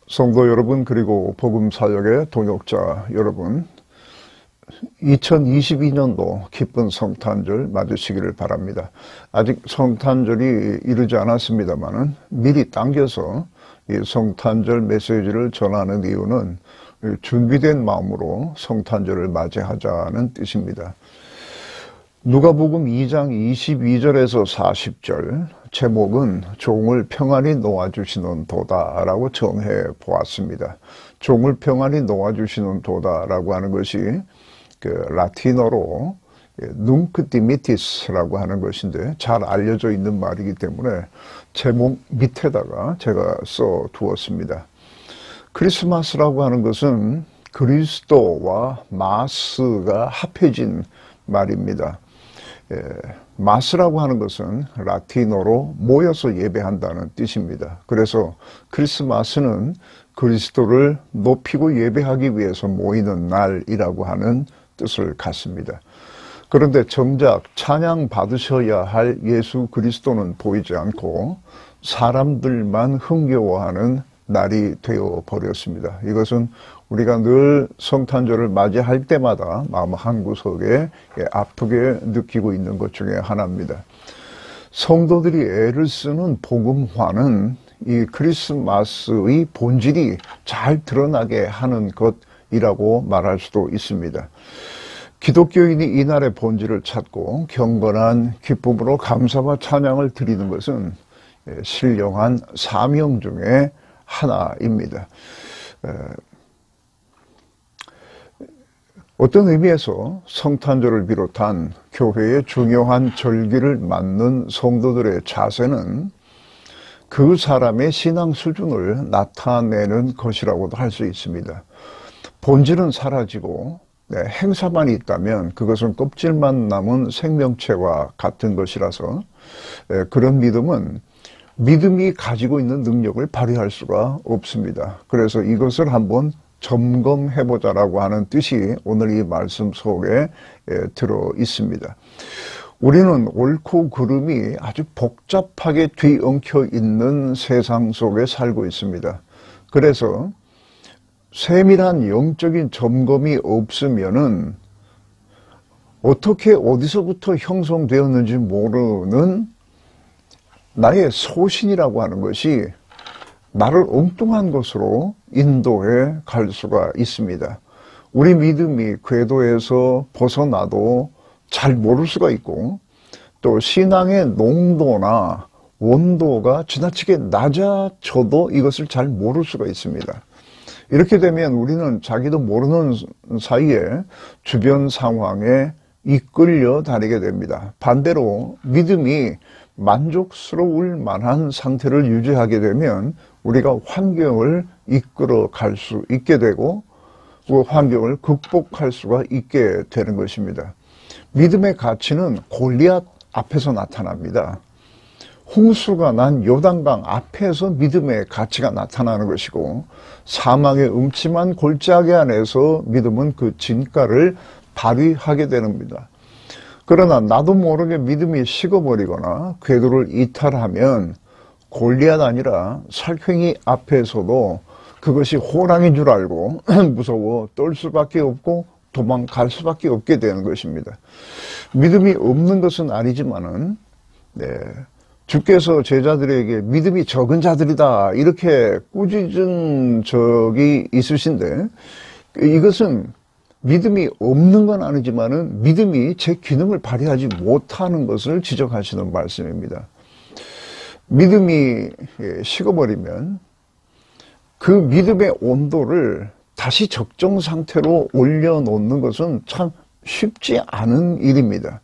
성도 여러분, 그리고 복음사역의 동역자 여러분, 2022년도 기쁜 성탄절 맞으시기를 바랍니다. 아직 성탄절이 이르지 않았습니다만은 미리 당겨서 이 성탄절 메시지를 전하는 이유는 준비된 마음으로 성탄절을 맞이하자는 뜻입니다. 누가복음 2장 22절에서 40절, 제목은 종을 평안히 놓아주시는 도다라고 정해 보았습니다. 종을 평안히 놓아주시는 도다라고 하는 것이 라틴어로 눅 디미티스라고 하는 것인데 잘 알려져 있는 말이기 때문에 제목 밑에다가 제가 써 두었습니다. 크리스마스라고 하는 것은 그리스도와 마스가 합해진 말입니다. 마스라고 하는 것은 라틴어로 모여서 예배한다는 뜻입니다. 그래서 크리스마스는 그리스도를 높이고 예배하기 위해서 모이는 날이라고 하는 뜻을 갖습니다. 그런데 정작 찬양 받으셔야 할 예수 그리스도는 보이지 않고 사람들만 흥겨워하는 날이 되어 버렸습니다. 이것은 우리가 늘 성탄절을 맞이할 때마다 마음 한구석에 아프게 느끼고 있는 것 중에 하나입니다. 성도들이 애를 쓰는 복음화는 이 크리스마스의 본질이 잘 드러나게 하는 것이라고 말할 수도 있습니다. 기독교인이 이날의 본질을 찾고 경건한 기쁨으로 감사와 찬양을 드리는 것은 신령한 사명 중에 하나입니다. 어떤 의미에서 성탄절을 비롯한 교회의 중요한 절기를 맞는 성도들의 자세는 그 사람의 신앙 수준을 나타내는 것이라고도 할 수 있습니다. 본질은 사라지고 행사만 있다면 그것은 껍질만 남은 생명체와 같은 것이라서 그런 믿음은 믿음이 가지고 있는 능력을 발휘할 수가 없습니다. 그래서 이것을 한번 점검해보자라고 하는 뜻이 오늘 이 말씀 속에 들어 있습니다. 우리는 옳고 그름이 아주 복잡하게 뒤엉켜 있는 세상 속에 살고 있습니다. 그래서 세밀한 영적인 점검이 없으면은 어떻게 어디서부터 형성되었는지 모르는 나의 소신이라고 하는 것이 나를 엉뚱한 것으로 인도해 갈 수가 있습니다. 우리 믿음이 궤도에서 벗어나도 잘 모를 수가 있고 또 신앙의 농도나 원도가 지나치게 낮아져도 이것을 잘 모를 수가 있습니다. 이렇게 되면 우리는 자기도 모르는 사이에 주변 상황에 이끌려 다니게 됩니다. 반대로 믿음이 만족스러울 만한 상태를 유지하게 되면 우리가 환경을 이끌어 갈 수 있게 되고 그 환경을 극복할 수가 있게 되는 것입니다. 믿음의 가치는 골리앗 앞에서 나타납니다. 홍수가 난 요단강 앞에서 믿음의 가치가 나타나는 것이고 사망의 음침한 골짜기 안에서 믿음은 그 진가를 발휘하게 되는 겁니다. 그러나 나도 모르게 믿음이 식어버리거나 궤도를 이탈하면 골리앗 아니라 살쾡이 앞에서도 그것이 호랑이인 줄 알고 무서워 떨 수밖에 없고 도망갈 수밖에 없게 되는 것입니다. 믿음이 없는 것은 아니지만은 주께서 제자들에게 믿음이 적은 자들이다 이렇게 꾸짖은 적이 있으신데 이것은 믿음이 없는 건 아니지만은 믿음이 제 기능을 발휘하지 못하는 것을 지적하시는 말씀입니다. 믿음이 식어버리면 그 믿음의 온도를 다시 적정 상태로 올려놓는 것은 참 쉽지 않은 일입니다.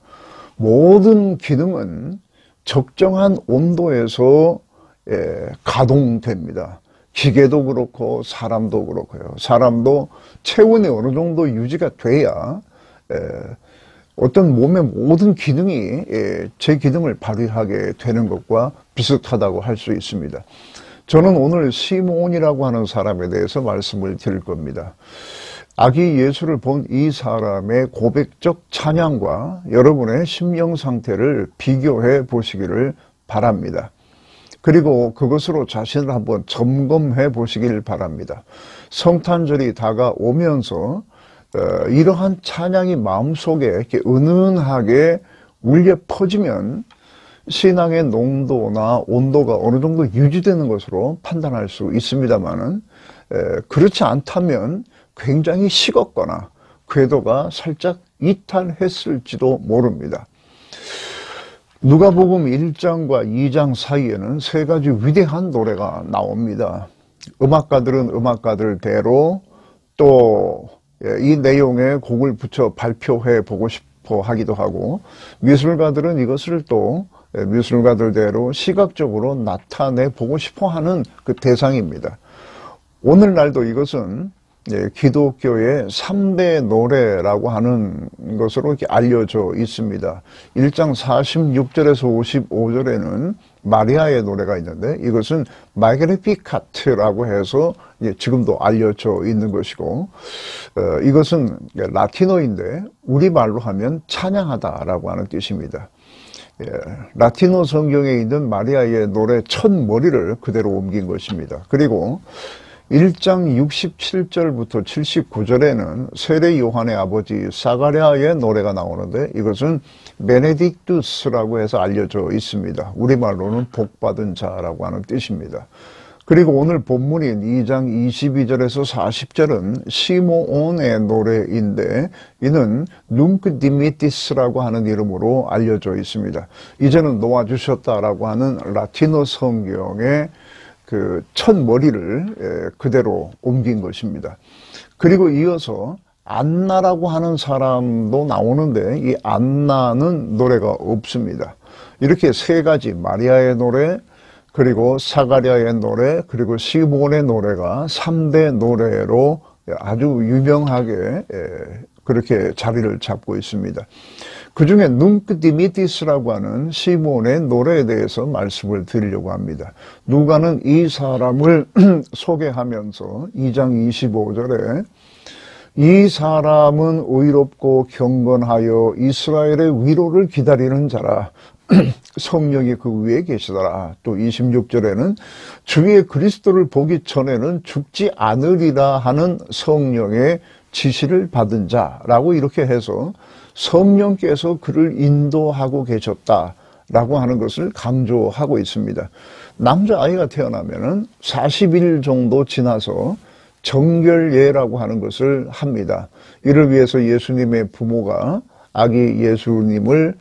모든 기능은 적정한 온도에서 가동됩니다. 기계도 그렇고 사람도 그렇고요. 사람도 체온이 어느 정도 유지가 돼야 어떤 몸의 모든 기능이 제 기능을 발휘하게 되는 것과 비슷하다고 할 수 있습니다. 저는 오늘 시몬이라고 하는 사람에 대해서 말씀을 드릴 겁니다. 아기 예수를 본 이 사람의 고백적 찬양과 여러분의 심령 상태를 비교해 보시기를 바랍니다. 그리고 그것으로 자신을 한번 점검해 보시길 바랍니다. 성탄절이 다가오면서 이러한 찬양이 마음속에 이렇게 은은하게 울려 퍼지면 신앙의 농도나 온도가 어느 정도 유지되는 것으로 판단할 수 있습니다만은, 그렇지 않다면 굉장히 식었거나 궤도가 살짝 이탈했을지도 모릅니다. 누가복음 1장과 2장 사이에는 세 가지 위대한 노래가 나옵니다. 음악가들은 음악가들대로 또 이 내용에 곡을 붙여 발표해 보고 싶어 하기도 하고, 미술가들은 이것을 또 미술가들대로 시각적으로 나타내 보고 싶어 하는 그 대상입니다. 오늘날도 이것은 기독교의 3대 노래라고 하는 것으로 이렇게 알려져 있습니다. 1장 46절에서 55절에는 마리아의 노래가 있는데, 이것은 마그니피카트라고 해서 지금도 알려져 있는 것이고, 이것은 라틴어인데 우리말로 하면 찬양하다라고 하는 뜻입니다. 라틴어 성경에 있는 마리아의 노래 첫 머리를 그대로 옮긴 것입니다. 그리고 1장 67절부터 79절에는 세례 요한의 아버지 사가랴의 노래가 나오는데, 이것은 베네딕투스라고 해서 알려져 있습니다. 우리말로는 복받은 자라고 하는 뜻입니다. 그리고 오늘 본문인 2장 22절에서 40절은 시므온의 노래인데, 이는 눅 디미티스라고 하는 이름으로 알려져 있습니다. 이제는 놓아주셨다라고 하는 라틴어 성경의 그 첫 머리를 그대로 옮긴 것입니다. 그리고 이어서 안나라고 하는 사람도 나오는데, 이 안나는 노래가 없습니다. 이렇게 세 가지, 마리아의 노래, 그리고 사가랴의 노래, 그리고 시몬의 노래가 3대 노래로 아주 유명하게 그렇게 자리를 잡고 있습니다. 그 중에 눅 디미티스라고 하는 시몬의 노래에 대해서 말씀을 드리려고 합니다. 누가는 이 사람을 소개하면서 2장 25절에 이 사람은 의롭고 경건하여 이스라엘의 위로를 기다리는 자라, 성령이 그 위에 계시더라. 또 26절에는 주의 그리스도를 보기 전에는 죽지 않으리라 하는 성령의 지시를 받은 자라고 이렇게 해서 성령께서 그를 인도하고 계셨다라고 하는 것을 강조하고 있습니다. 남자아이가 태어나면은 40일 정도 지나서 정결예라고 하는 것을 합니다. 이를 위해서 예수님의 부모가 아기 예수님을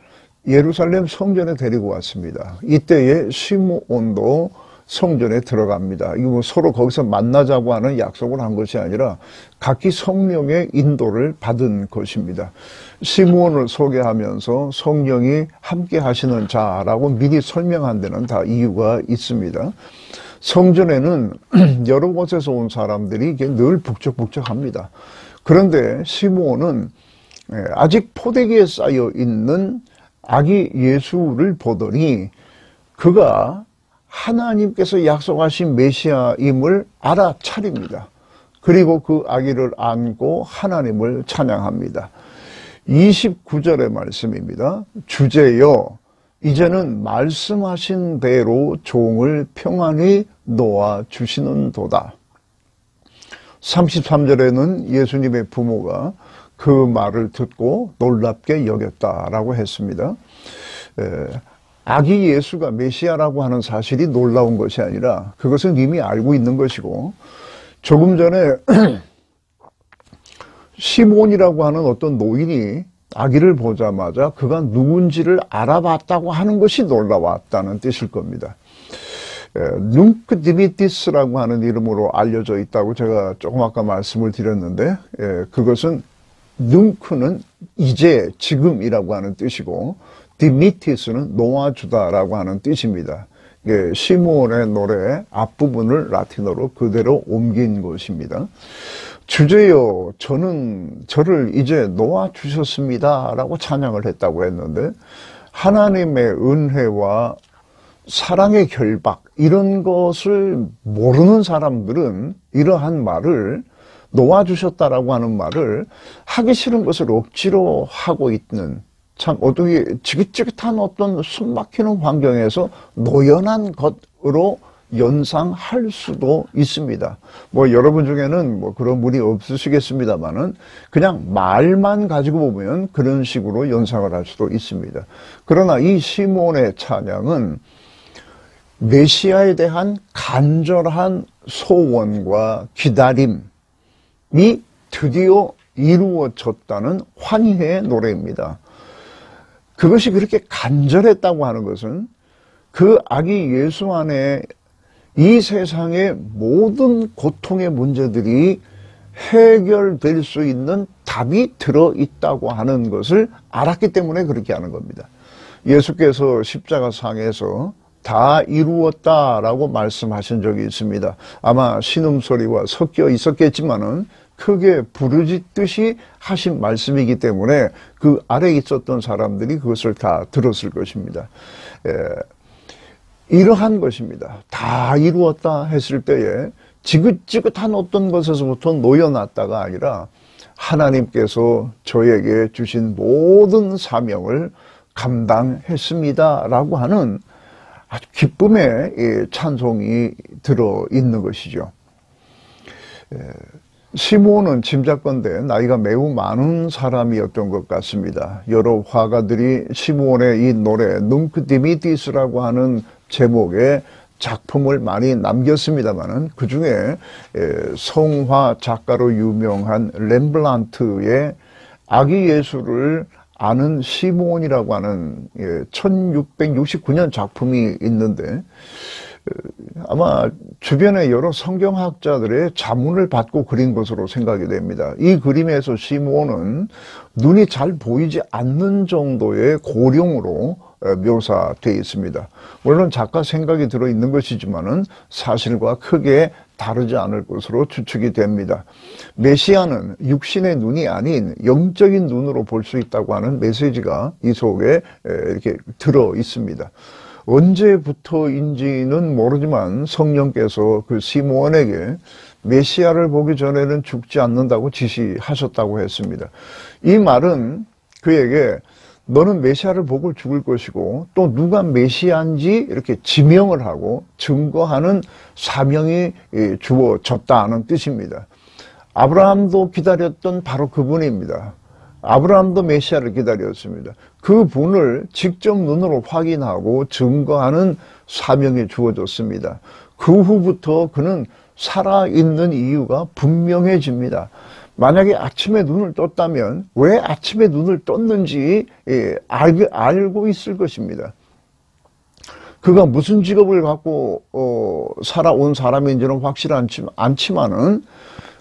예루살렘 성전에 데리고 왔습니다. 이때에 시므온도 성전에 들어갑니다. 이거 뭐 서로 거기서 만나자고 하는 약속을 한 것이 아니라 각기 성령의 인도를 받은 것입니다. 시므온을 소개하면서 성령이 함께 하시는 자라고 미리 설명한 데는 다 이유가 있습니다. 성전에는 여러 곳에서 온 사람들이 이게 늘 북적북적합니다. 그런데 시므온은 아직 포대기에 쌓여 있는 아기 예수를 보더니 그가 하나님께서 약속하신 메시아임을 알아차립니다. 그리고 그 아기를 안고 하나님을 찬양합니다. 29절의 말씀입니다. 주제여, 이제는 말씀하신 대로 종을 평안히 놓아주시는도다. 33절에는 예수님의 부모가 그 말을 듣고 놀랍게 여겼다라고 했습니다. 아기 예수가 메시아라고 하는 사실이 놀라운 것이 아니라 그것은 이미 알고 있는 것이고, 조금 전에 시몬이라고 하는 어떤 노인이 아기를 보자마자 그가 누군지를 알아봤다고 하는 것이 놀라웠다는 뜻일 겁니다. 눅 디미티스라고 하는 이름으로 알려져 있다고 제가 조금 아까 말씀을 드렸는데, 그것은 눅는 이제, 지금이라고 하는 뜻이고, 디미티스는 놓아주다라고 하는 뜻입니다. 시므온의 노래 앞부분을 라틴어로 그대로 옮긴 것입니다. 주제여, 저를 이제 놓아주셨습니다 라고 찬양을 했다고 했는데, 하나님의 은혜와 사랑의 결박, 이런 것을 모르는 사람들은 이러한 말을, 놓아주셨다라고 하는 말을 하기 싫은 것을 억지로 하고 있는, 참 어떻게 지긋지긋한 어떤 숨막히는 환경에서 노연한 것 문으로 연상할 수도 있습니다. 뭐 여러분 중에는 뭐 그런 분이 없으시겠습니다만은 그냥 말만 가지고 보면 그런 식으로 연상을 할 수도 있습니다. 그러나 이 시몬의 찬양은 메시아에 대한 간절한 소원과 기다림이 드디어 이루어졌다는 환희의 노래입니다. 그것이 그렇게 간절했다고 하는 것은 그 아기 예수 안에 이 세상의 모든 고통의 문제들이 해결될 수 있는 답이 들어있다고 하는 것을 알았기 때문에 그렇게 하는 겁니다. 예수께서 십자가상에서 다 이루었다라고 말씀하신 적이 있습니다. 아마 신음소리와 섞여 있었겠지만은 크게 부르짖듯이 하신 말씀이기 때문에 그 아래에 있었던 사람들이 그것을 다 들었을 것입니다. 이러한 것입니다. 다 이루었다 했을 때에 지긋지긋한 어떤 것에서부터 놓여놨다가 아니라 하나님께서 저에게 주신 모든 사명을 감당했습니다 라고 하는 아주 기쁨의 찬송이 들어있는 것이죠. 시몬은 짐작건대 나이가 매우 많은 사람이었던 것 같습니다. 여러 화가들이 시몬의 이 노래 눅 디미티스라고 하는 제목의 작품을 많이 남겼습니다만은 그 중에 성화 작가로 유명한 렘블란트의 아기 예수를 아는 시몬이라고 하는 1669년 작품이 있는데 아마 주변의 여러 성경학자들의 자문을 받고 그린 것으로 생각이 됩니다. 이 그림에서 시몬은 눈이 잘 보이지 않는 정도의 고령으로 묘사되어 있습니다. 물론 작가 생각이 들어있는 것이지만은 사실과 크게 다르지 않을 것으로 추측이 됩니다. 메시아는 육신의 눈이 아닌 영적인 눈으로 볼 수 있다고 하는 메시지가 이 속에 이렇게 들어 있습니다. 언제부터인지는 모르지만 성령께서 그 시몬에게 메시아를 보기 전에는 죽지 않는다고 지시하셨다고 했습니다. 이 말은 그에게 너는 메시아를 보고 죽을 것이고 또 누가 메시아인지 이렇게 지명을 하고 증거하는 사명이 주어졌다는 뜻입니다. 아브라함도 기다렸던 바로 그분입니다. 아브라함도 메시아를 기다렸습니다. 그분을 직접 눈으로 확인하고 증거하는 사명이 주어졌습니다. 그 후부터 그는 살아있는 이유가 분명해집니다. 만약에 아침에 눈을 떴다면 왜 아침에 눈을 떴는지 알고 있을 것입니다. 그가 무슨 직업을 갖고 살아온 사람인지는 확실하지 않지만은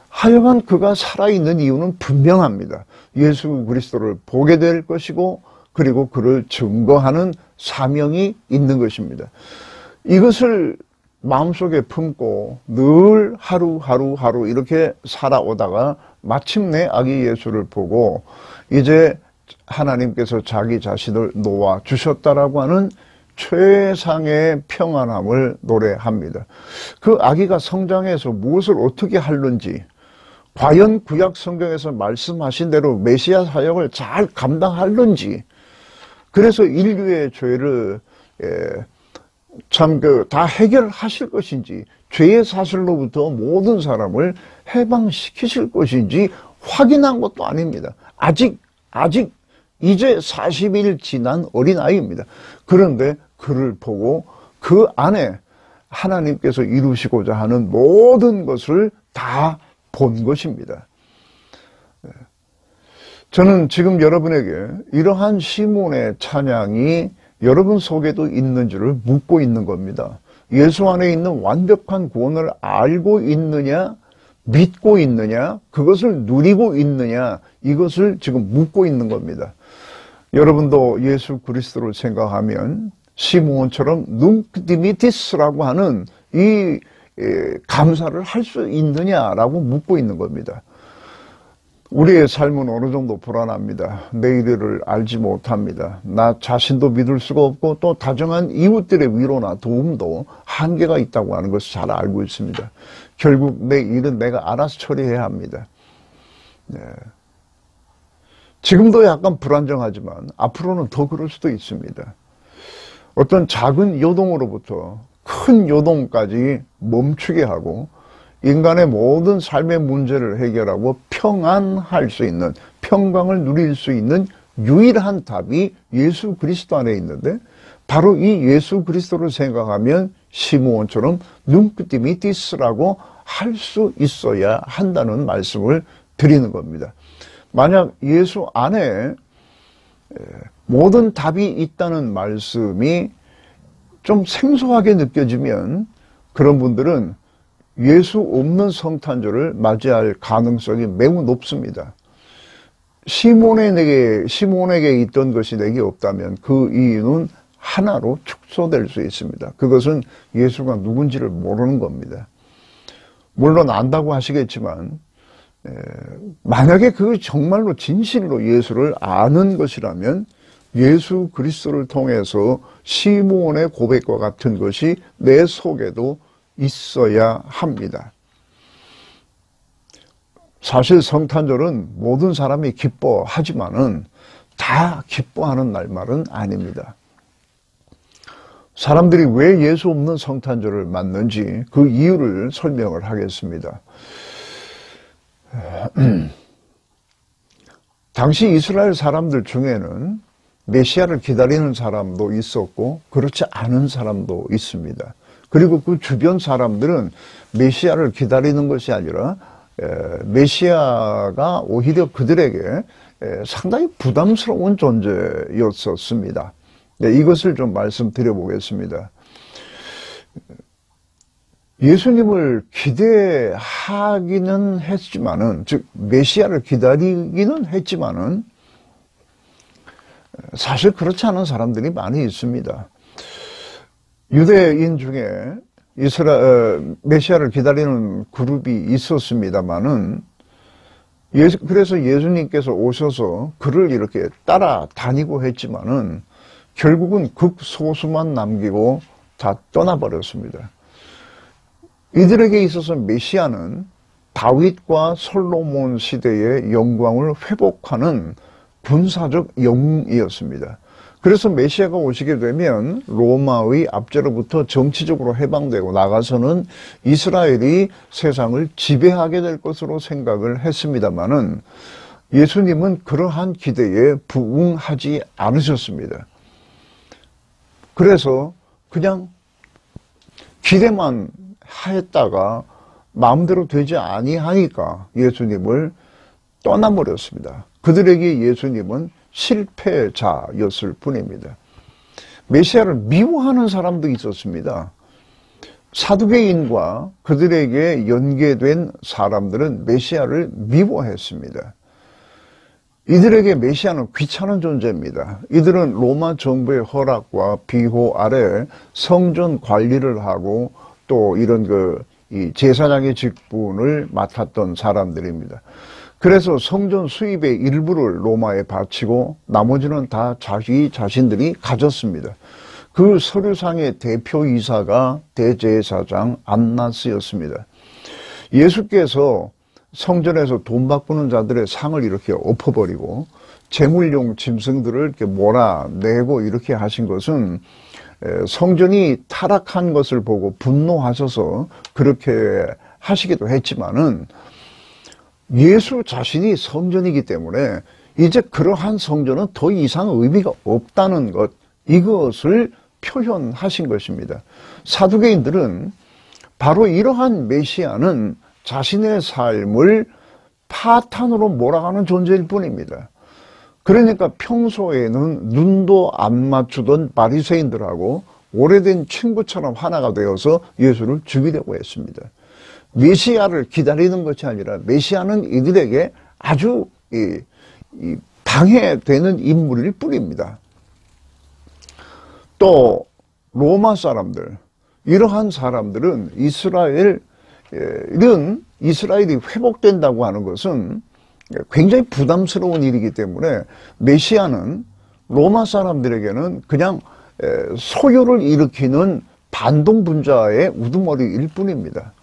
하여간 그가 살아있는 이유는 분명합니다. 예수 그리스도를 보게 될 것이고 그리고 그를 증거하는 사명이 있는 것입니다. 이것을 마음속에 품고 늘 하루 이렇게 살아오다가 마침내 아기 예수를 보고 이제 하나님께서 자기 자신을 놓아주셨다라고 하는 최상의 평안함을 노래합니다. 그 아기가 성장해서 무엇을 어떻게 하는지 과연 구약 성경에서 말씀하신 대로 메시아 사역을 잘 감당하는지 그래서 인류의 죄를 다 해결하실 것인지 죄의 사슬로부터 모든 사람을 해방시키실 것인지 확인한 것도 아닙니다. 아직 이제 40일 지난 어린아이입니다. 그런데 그를 보고 그 안에 하나님께서 이루시고자 하는 모든 것을 다 본 것입니다. 저는 지금 여러분에게 이러한 시몬의 찬양이 여러분 속에도 있는 줄을 묻고 있는 겁니다. 예수 안에 있는 완벽한 구원을 알고 있느냐, 믿고 있느냐, 그것을 누리고 있느냐, 이것을 지금 묻고 있는 겁니다. 여러분도 예수 그리스도를 생각하면 시몬처럼 눅디미티스라고 하는 이 감사를 할 수 있느냐라고 묻고 있는 겁니다. 우리의 삶은 어느 정도 불안합니다. 내일을 알지 못합니다. 나 자신도 믿을 수가 없고 또 다정한 이웃들의 위로나 도움도 한계가 있다고 하는 것을 잘 알고 있습니다. 결국 내 일은 내가 알아서 처리해야 합니다. 네. 지금도 약간 불안정하지만 앞으로는 더 그럴 수도 있습니다. 어떤 작은 요동으로부터 큰 요동까지 멈추게 하고 인간의 모든 삶의 문제를 해결하고 평안할 수 있는, 평강을 누릴 수 있는 유일한 답이 예수 그리스도 안에 있는데, 바로 이 예수 그리스도를 생각하면 시므온처럼 눈끄림이 띠스라고 할 수 있어야 한다는 말씀을 드리는 겁니다. 만약 예수 안에 모든 답이 있다는 말씀이 좀 생소하게 느껴지면 그런 분들은 예수 없는 성탄절을 맞이할 가능성이 매우 높습니다. 시몬에게 있던 것이 내게 없다면 그 이유는 하나로 축소될 수 있습니다. 그것은 예수가 누군지를 모르는 겁니다. 물론 안다고 하시겠지만 만약에 그 정말로 진실로 예수를 아는 것이라면 예수 그리스도를 통해서 시므온의 고백과 같은 것이 내 속에도 있어야 합니다. 사실 성탄절은 모든 사람이 기뻐하지만은 다 기뻐하는 날말은 아닙니다. 사람들이 왜 예수 없는 성탄절을 맞는지 그 이유를 설명을 하겠습니다. 당시 이스라엘 사람들 중에는 메시아를 기다리는 사람도 있었고 그렇지 않은 사람도 있습니다. 그리고 그 주변 사람들은 메시아를 기다리는 것이 아니라 메시아가 오히려 그들에게 상당히 부담스러운 존재였었습니다. 네, 이것을 좀 말씀드려 보겠습니다. 예수님을 기대하기는 했지만은, 즉 메시아를 기다리기는 했지만은 사실 그렇지 않은 사람들이 많이 있습니다. 유대인 중에 메시아를 기다리는 그룹이 있었습니다만은, 그래서 예수님께서 오셔서 그를 이렇게 따라다니고 했지만은 결국은 극소수만 남기고 다 떠나버렸습니다. 이들에게 있어서 메시아는 다윗과 솔로몬 시대의 영광을 회복하는 군사적 영웅이었습니다. 그래서 메시아가 오시게 되면 로마의 압제로부터 정치적으로 해방되고 나가서는 이스라엘이 세상을 지배하게 될 것으로 생각을 했습니다마는 예수님은 그러한 기대에 부응하지 않으셨습니다. 그래서 그냥 기대만 했다가 마음대로 되지 아니하니까 예수님을 떠나버렸습니다. 그들에게 예수님은 실패자였을 뿐입니다. 메시아를 미워하는 사람도 있었습니다. 사두개인과 그들에게 연계된 사람들은 메시아를 미워했습니다. 이들에게 메시아는 귀찮은 존재입니다. 이들은 로마 정부의 허락과 비호 아래 성전 관리를 하고 또 이런 이 제사장의 직분을 맡았던 사람들입니다. 그래서 성전 수입의 일부를 로마에 바치고 나머지는 다 자신들이 가졌습니다. 그 서류상의 대표이사가 대제사장 안나스였습니다. 예수께서 성전에서 돈 바꾸는 자들의 상을 이렇게 엎어버리고 제물용 짐승들을 이렇게 몰아내고 이렇게 하신 것은 성전이 타락한 것을 보고 분노하셔서 그렇게 하시기도 했지만은 예수 자신이 성전이기 때문에 이제 그러한 성전은 더 이상 의미가 없다는 것, 이것을 표현하신 것입니다. 사두개인들은 바로 이러한 메시아는 자신의 삶을 파탄으로 몰아가는 존재일 뿐입니다. 그러니까 평소에는 눈도 안 맞추던 바리새인들하고 오래된 친구처럼 하나가 되어서 예수를 죽이려고 했습니다. 메시아를 기다리는 것이 아니라 메시아는 이들에게 아주 방해되는 인물일 뿐입니다. 또 로마 사람들, 이러한 사람들은 이스라엘이 회복된다고 하는 것은 굉장히 부담스러운 일이기 때문에 메시아는 로마 사람들에게는 그냥 소요를 일으키는 반동분자의 우두머리일 뿐입니다.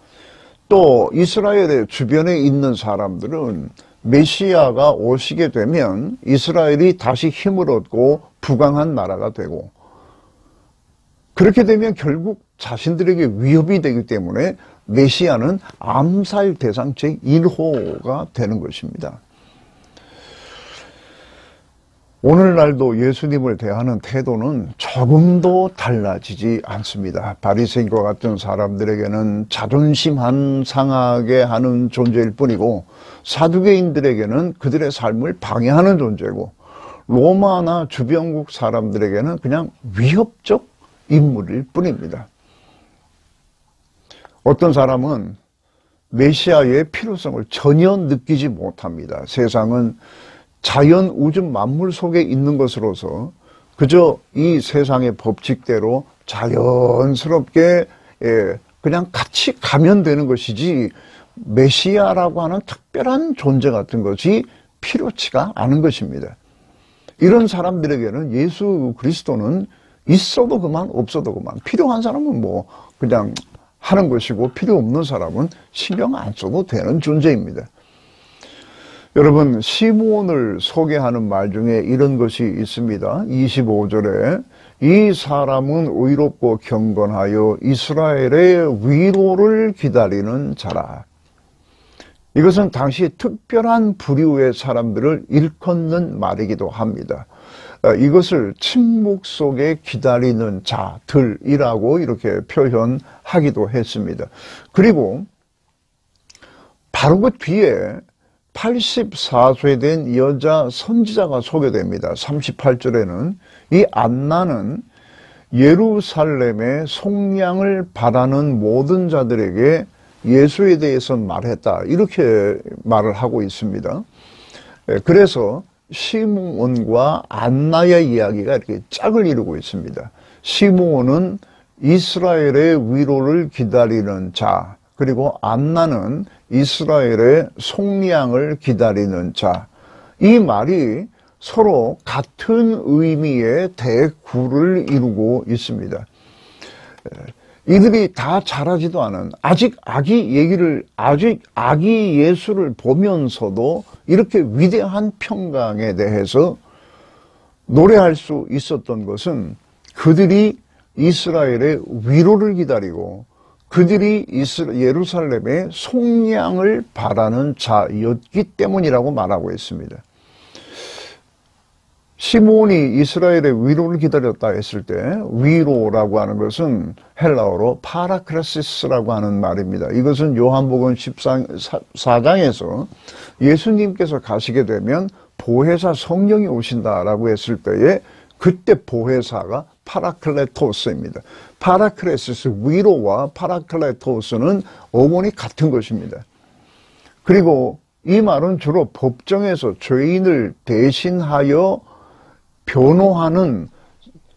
또 이스라엘의 주변에 있는 사람들은 메시아가 오시게 되면 이스라엘이 다시 힘을 얻고 부강한 나라가 되고, 그렇게 되면 결국 자신들에게 위협이 되기 때문에 메시아는 암살 대상 제1호가 되는 것입니다. 오늘날도 예수님을 대하는 태도는 조금도 달라지지 않습니다. 바리새인과 같은 사람들에게는 자존심 한 상하게 하는 존재일 뿐이고, 사두개인들에게는 그들의 삶을 방해하는 존재고, 로마나 주변국 사람들에게는 그냥 위협적 인물일 뿐입니다. 어떤 사람은 메시아의 필요성을 전혀 느끼지 못합니다. 세상은 자연 우주 만물 속에 있는 것으로서 그저 이 세상의 법칙대로 자연스럽게 그냥 같이 가면 되는 것이지, 메시아라고 하는 특별한 존재 같은 것이 필요치가 않은 것입니다. 이런 사람들에게는 예수 그리스도는 있어도 그만 없어도 그만, 필요한 사람은 뭐 그냥 하는 것이고 필요 없는 사람은 신경 안 써도 되는 존재입니다. 여러분, 시므온을 소개하는 말 중에 이런 것이 있습니다. 25절에 이 사람은 의롭고 경건하여 이스라엘의 위로를 기다리는 자라. 이것은 당시 특별한 부류의 사람들을 일컫는 말이기도 합니다. 이것을 침묵 속에 기다리는 자들이라고 이렇게 표현하기도 했습니다. 그리고 바로 그 뒤에 84세 된 여자 선지자가 소개됩니다. 38절에는 이 안나는 예루살렘의 속량을 바라는 모든 자들에게 예수에 대해서 말했다, 이렇게 말을 하고 있습니다. 그래서 시므온과 안나의 이야기가 이렇게 짝을 이루고 있습니다. 시므온은 이스라엘의 위로를 기다리는 자, 그리고 안나는 이스라엘의 속량을 기다리는 자. 이 말이 서로 같은 의미의 대구를 이루고 있습니다. 이들이 다 잘하지도 않은 아직 아기 예수를 보면서도 이렇게 위대한 평강에 대해서 노래할 수 있었던 것은 그들이 이스라엘의 위로를 기다리고 그들이 예루살렘의 속량을 바라는 자였기 때문이라고 말하고 있습니다. 시므온이 이스라엘의 위로를 기다렸다 했을 때 위로라고 하는 것은 헬라어로 파라크레시스라고 하는 말입니다. 이것은 요한복음 14장에서 예수님께서 가시게 되면 보혜사 성령이 오신다라고 했을 때에 그때 보혜사가 파라클레토스입니다. 파라크레시스, 위로와 파라클레토스는 어원이 같은 것입니다. 그리고 이 말은 주로 법정에서 죄인을 대신하여 변호하는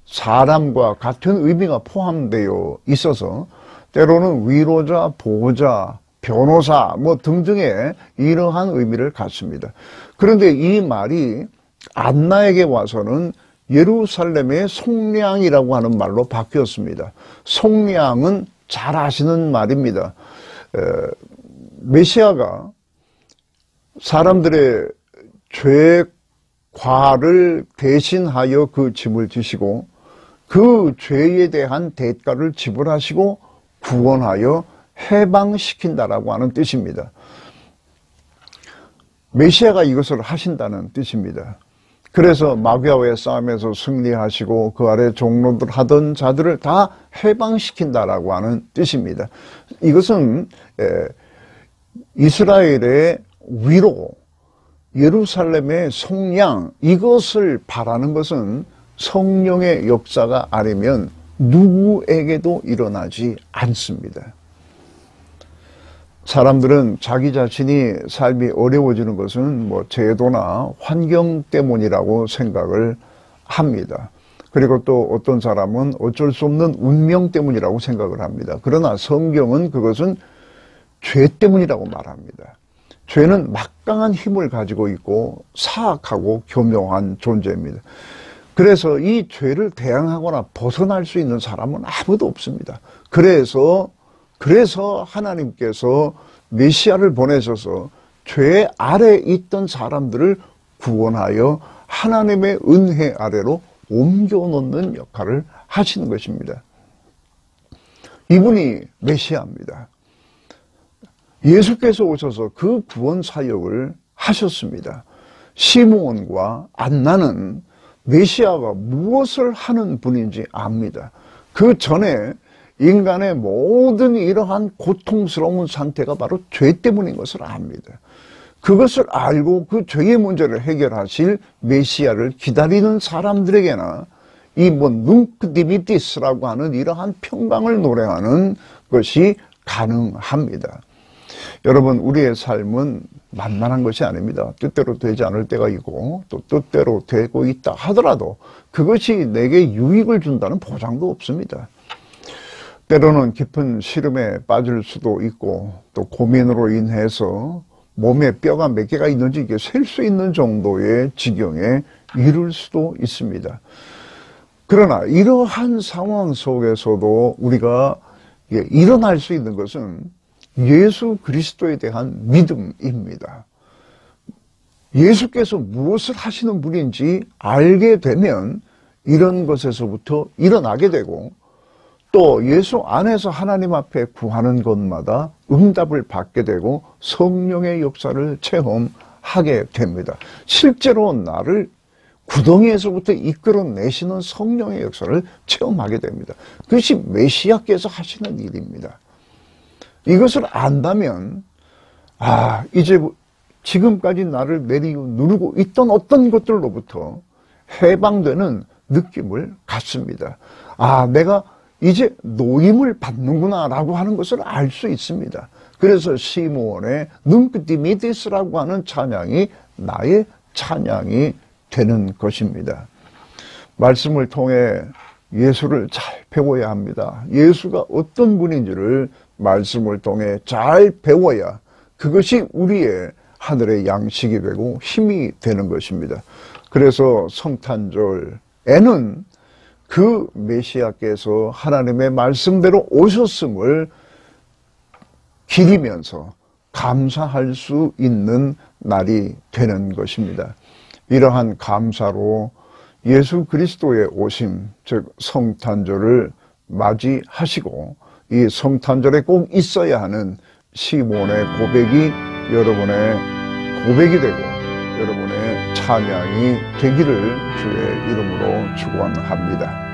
사람과 같은 의미가 포함되어 있어서 때로는 위로자, 보호자, 변호사 뭐 등등의 이러한 의미를 갖습니다. 그런데 이 말이 안나에게 와서는 예루살렘의 속량이라고 하는 말로 바뀌었습니다. 속량은 잘 아시는 말입니다. 메시아가 사람들의 죄과를 대신하여 그 짐을 지시고 그 죄에 대한 대가를 지불하시고 구원하여 해방시킨다라고 하는 뜻입니다. 메시아가 이것을 하신다는 뜻입니다. 그래서 마귀와의 싸움에서 승리하시고 그 아래 종로들 하던 자들을 다 해방시킨다라고 하는 뜻입니다. 이것은 이스라엘의 위로, 예루살렘의 속량, 이것을 바라는 것은 성령의 역사가 아니면 누구에게도 일어나지 않습니다. 사람들은 자기 자신이 삶이 어려워지는 것은 뭐 제도나 환경 때문이라고 생각을 합니다. 그리고 또 어떤 사람은 어쩔 수 없는 운명 때문이라고 생각을 합니다. 그러나 성경은 그것은 죄 때문이라고 말합니다. 죄는 막강한 힘을 가지고 있고 사악하고 교묘한 존재입니다. 그래서 이 죄를 대항하거나 벗어날 수 있는 사람은 아무도 없습니다. 그래서 하나님께서 메시아를 보내셔서 죄 아래 있던 사람들을 구원하여 하나님의 은혜 아래로 옮겨놓는 역할을 하시는 것입니다. 이분이 메시아입니다. 예수께서 오셔서 그 구원 사역을 하셨습니다. 시므온과 안나는 메시아가 무엇을 하는 분인지 압니다. 그 전에 인간의 모든 이러한 고통스러운 상태가 바로 죄 때문인 것을 압니다. 그것을 알고 그 죄의 문제를 해결하실 메시아를 기다리는 사람들에게나 이 눅디미티스라고 하는 이러한 평강을 노래하는 것이 가능합니다. 여러분, 우리의 삶은 만만한 것이 아닙니다. 뜻대로 되지 않을 때가 있고 또 뜻대로 되고 있다 하더라도 그것이 내게 유익을 준다는 보장도 없습니다. 때로는 깊은 시름에 빠질 수도 있고 또 고민으로 인해서 몸에 뼈가 몇 개가 있는지 이게 셀 수 있는 정도의 지경에 이를 수도 있습니다. 그러나 이러한 상황 속에서도 우리가 일어날 수 있는 것은 예수 그리스도에 대한 믿음입니다. 예수께서 무엇을 하시는 분인지 알게 되면 이런 것에서부터 일어나게 되고 또 예수 안에서 하나님 앞에 구하는 것마다 응답을 받게 되고 성령의 역사를 체험하게 됩니다. 실제로 나를 구덩이에서부터 이끌어내시는 성령의 역사를 체험하게 됩니다. 그것이 메시아께서 하시는 일입니다. 이것을 안다면 이제 지금까지 나를 누르고 있던 어떤 것들로부터 해방되는 느낌을 갖습니다. 내가 이제 노임을 받는구나 라고 하는 것을 알 수 있습니다. 그래서 시므온의 눅디미티스라고 하는 찬양이 나의 찬양이 되는 것입니다. 말씀을 통해 예수를 잘 배워야 합니다. 예수가 어떤 분인지를 말씀을 통해 잘 배워야 그것이 우리의 하늘의 양식이 되고 힘이 되는 것입니다. 그래서 성탄절에는 그 메시아께서 하나님의 말씀대로 오셨음을 기리면서 감사할 수 있는 날이 되는 것입니다. 이러한 감사로 예수 그리스도의 오심, 즉 성탄절을 맞이하시고 이 성탄절에 꼭 있어야 하는 시므온의 고백이 여러분의 고백이 되고 여러분의 찬양이 되기를 주의 이름으로 축원합니다.